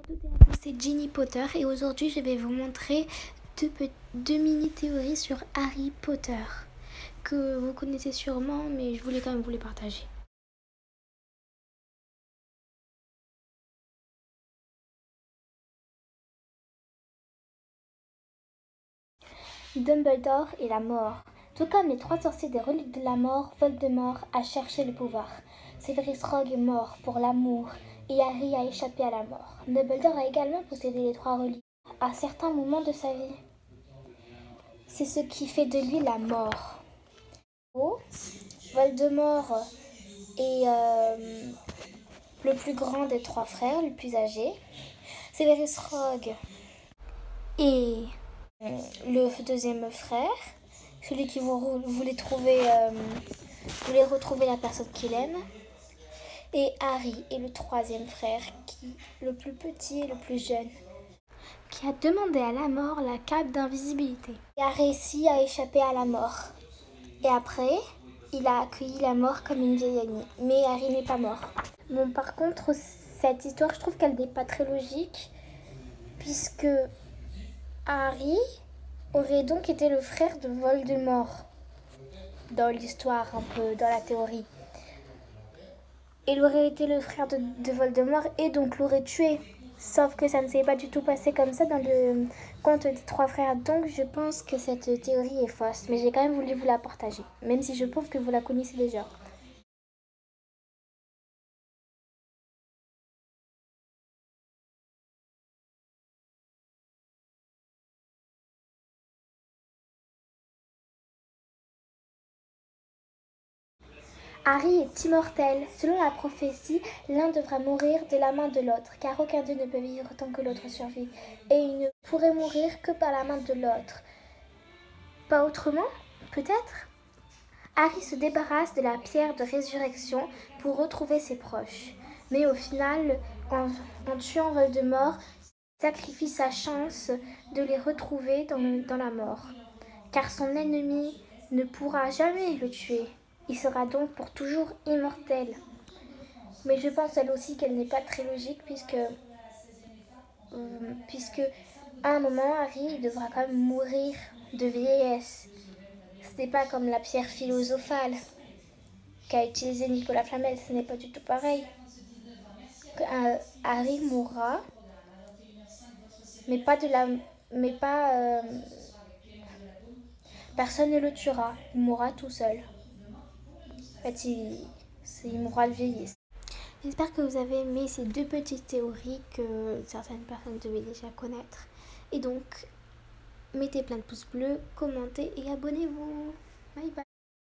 toutes et à tous, c'est Ginny Potter et aujourd'hui je vais vous montrer deux mini-théories sur Harry Potter que vous connaissez sûrement, mais je voulais quand même vous les partager. Dumbledore et la mort. Tout comme les trois sorciers des reliques de la mort, Voldemort a cherché le pouvoir. Severus Rogue est mort pour l'amour et Harry a échappé à la mort. Dumbledore a également possédé les trois reliques à certains moments de sa vie. C'est ce qui fait de lui la mort. Voldemort est le plus grand des trois frères, le plus âgé. Severus Rogue est le deuxième frère, celui qui voulait retrouver la personne qu'il aime. Et Harry est le troisième frère, le plus petit et le plus jeune, qui a demandé à la mort la cape d'invisibilité. Et a réussi à échapper à la mort. Et après, il a accueilli la mort comme une vieille amie. Mais Harry n'est pas mort. Bon, par contre, cette histoire, je trouve qu'elle n'est pas très logique, puisque Harry aurait donc été le frère de Voldemort, dans l'histoire, un peu, dans la théorie. Il aurait été le frère de Voldemort et donc l'aurait tué. Sauf que ça ne s'est pas du tout passé comme ça dans le conte des trois frères. Donc je pense que cette théorie est fausse. Mais j'ai quand même voulu vous la partager. Même si je pense que vous la connaissez déjà. Harry est immortel. Selon la prophétie, l'un devra mourir de la main de l'autre, car aucun d'eux ne peut vivre tant que l'autre survit. Et il ne pourrait mourir que par la main de l'autre. Pas autrement, peut-être? Harry se débarrasse de la pierre de résurrection pour retrouver ses proches. Mais au final, en tuant Voldemort, il sacrifie sa chance de les retrouver dans la mort. Car son ennemi ne pourra jamais le tuer. Il sera donc pour toujours immortel. Mais je pense elle aussi qu'elle n'est pas très logique puisque à un moment, Harry devra quand même mourir de vieillesse. Ce n'est pas comme la pierre philosophale qu'a utilisé Nicolas Flamel, ce n'est pas du tout pareil. Harry mourra, mais pas personne ne le tuera. Il mourra tout seul. En fait, il mourra de vieillesse. J'espère que vous avez aimé ces deux petites théories que certaines personnes devaient déjà connaître. Et donc, mettez plein de pouces bleus, commentez et abonnez-vous. Bye bye.